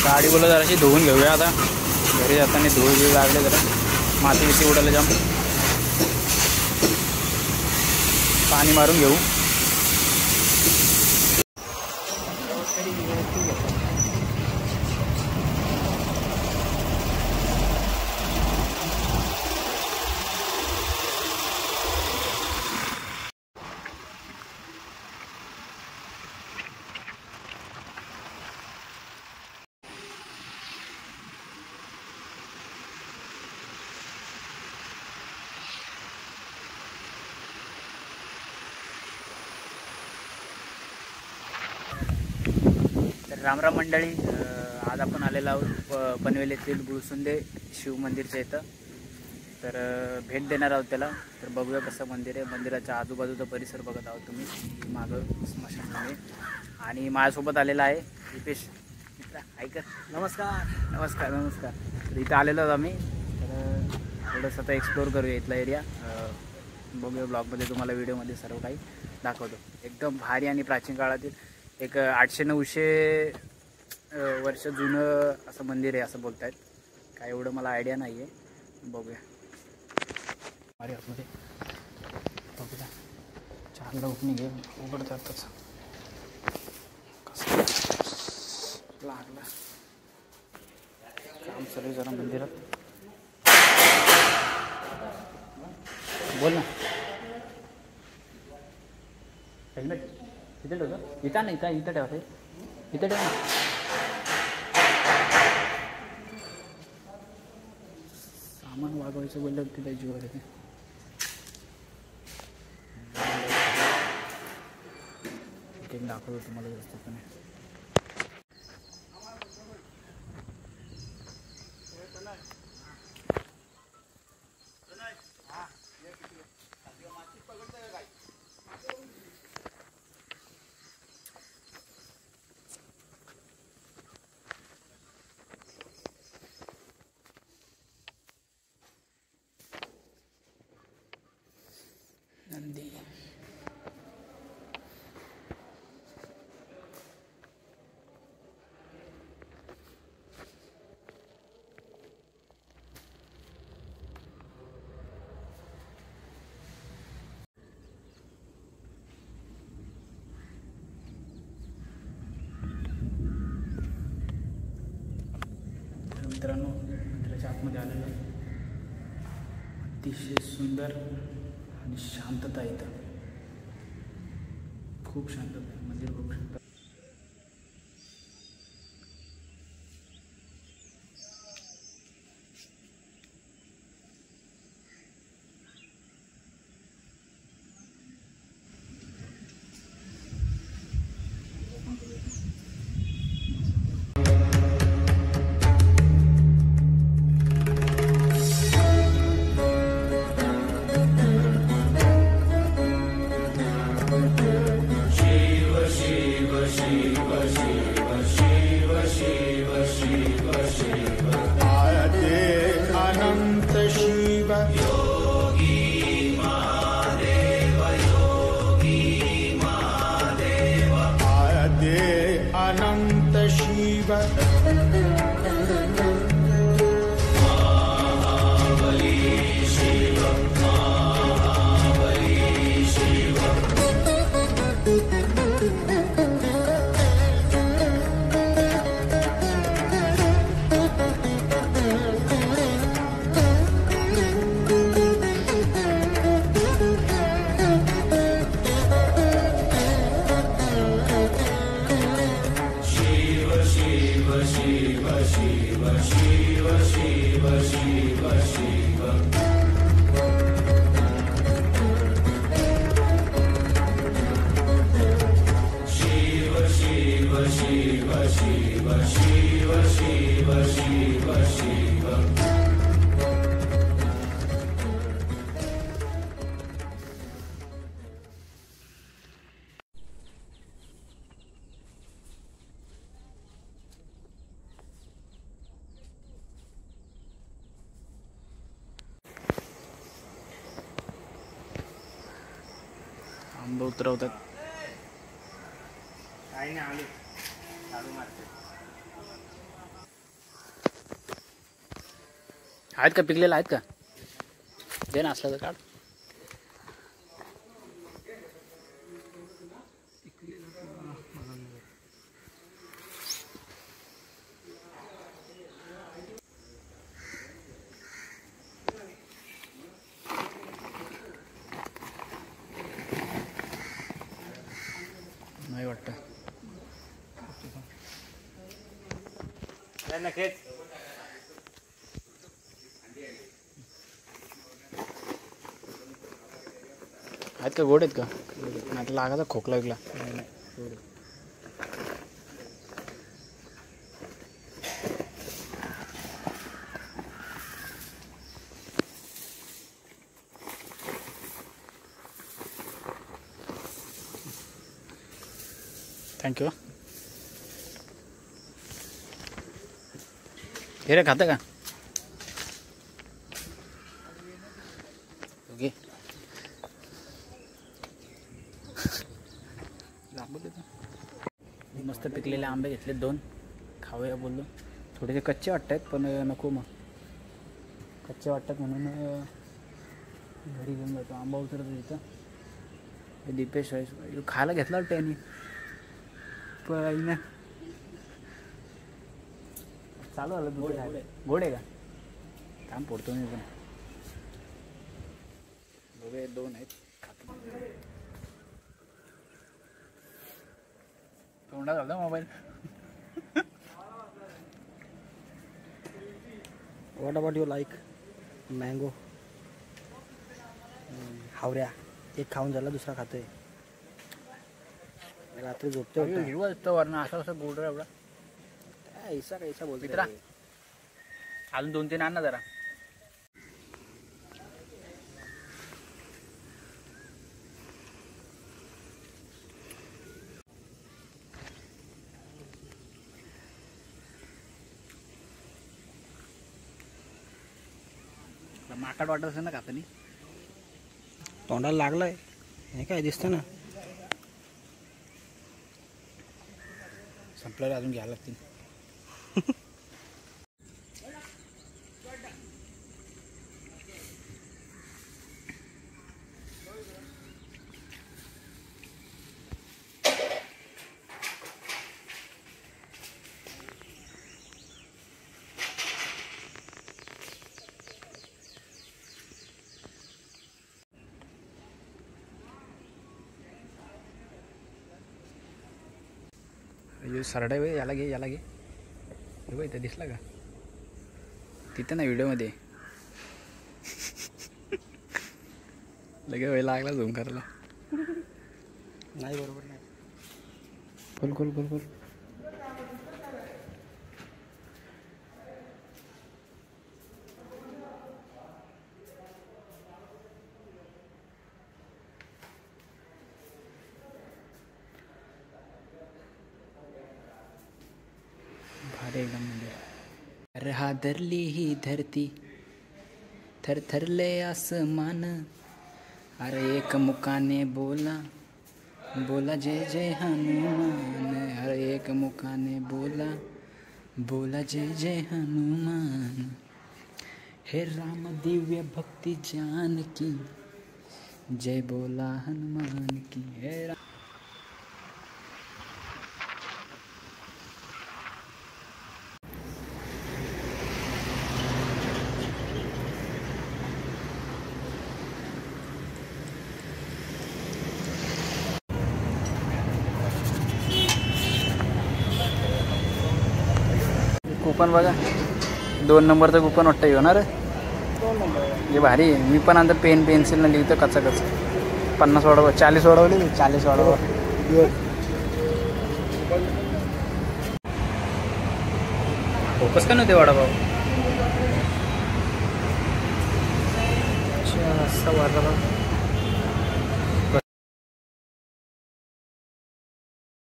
गाडी बोला जराशी धुवून घेऊया आता. घरी जाताना धूळ बिळ लागले जरा, माती बिती उडायला जाम. पाणी मारून घेऊ. रामराम मंडळी, आज आपण आलेलो आहोत पनवेल येथील गुळसुंदे शिव मंदिरच्या इथं. तर भेट देणार आहोत त्याला. तर बघूया कसं मंदिर आहे. मंदिराच्या आजूबाजूचा परिसर बघत आहोत तुम्ही. मागं स्मशानभूमी आणि माझ्यासोबत आलेला आहे दीपेश मित्र. ऐक, नमस्कार. नमस्कार नमस्कार. तर इथं आलेलो आहोत आम्ही. तर थोडंसं आता एक्सप्लोअर करूया इथला एरिया. बघूया ब्लॉगमध्ये तुम्हाला व्हिडिओमध्ये सर्व काही दाखवतो. एकदम भारी आणि प्राचीन काळातील एक 800-900 वर्ष जुनं असं मंदिर आहे असं बोलत आहेत. काय एवढं मला आयडिया नाही आहे. बघूया. अरे आतमध्ये बघूया. 4ला ओपनिंग आहे, उघडतातच. कसं लागलं काम चालू जरा मंदिरात. बोल ना. हेल्मेट इथे ठेवतो. इथं नाही का? इथं ठेवते. इथं ठेव ना. सामान वागवायचं बोललं तिथे जीवर येते. एक दाखवतो तुम्हाला व्यवस्थितपणे. नंदी मित्रांनो, मंदिराच्या आतमध्ये आलेलं अतिशय सुंदर आणि शांतता इथं. खूप शांतता आहे. मंदिर खूप शांत. अनंत शिव आंब उतरवतात. काही नाही आले चालू मारते. आहेत का पिकलेला आहेत का दे ना असलं तर काढ नाही वाटतं आहेत का गोड आहेत का आता लागायचा खोकला विकला थँक्यू हे रे खातं का ओके मस्त पिकलेले आंबे घेतले 2 खाऊया बोललो थोडेसे कच्चे वाटतात पण नको मग कच्चे वाटतात म्हणून घरी घेऊन जातो आंबा उतरतो तिथं दीपेश खायला घेतला वाटतं यांनी पण चालू आलं गोड आहे का काम पडतो मी पण बघूया 2 आहेत खातो तोंडात झाला mobile what about you like mango हावऱ्या एक खाऊन झाला दुसरा खातोय रात्री झोपतो हिरवा असतो वरनं असं असं गोड एवढा ऐसा कैसा बोलतो मित्रा अजून 2-3 आण ना जरा माकाट वाटत असेल ना खातानी तोंडाला लागलाय हे काय दिसतं ना संपल्यावर अजून घ्यायला लागतील सरडा वे याला घे हे बघ इथं दिसला का तिथं ना व्हिडिओमध्ये लगे वेळ लागला झूम करायला नाही बरोबर नाही खोल भारी एकदम म्हणजे अरे हादरली ही धरती थरथरले आसमान अरे एक मुकाने बोला जय जय हनुमान अरे एक मुकाने बोला जय जय हनुमान हे राम दिव्य भक्ति जान की जय बोला हनुमान की हे राम कूपन बघा 2 नंबरचं कूपन वाटतं येणार हे भारी आहे मी पण आता पेन पेन्सिल न लिहितो कच्चा 50 वाढव 40 वाढवले 40 वाढव फोकस का नव्हते वडाभाऊ अच्छा असा वाढला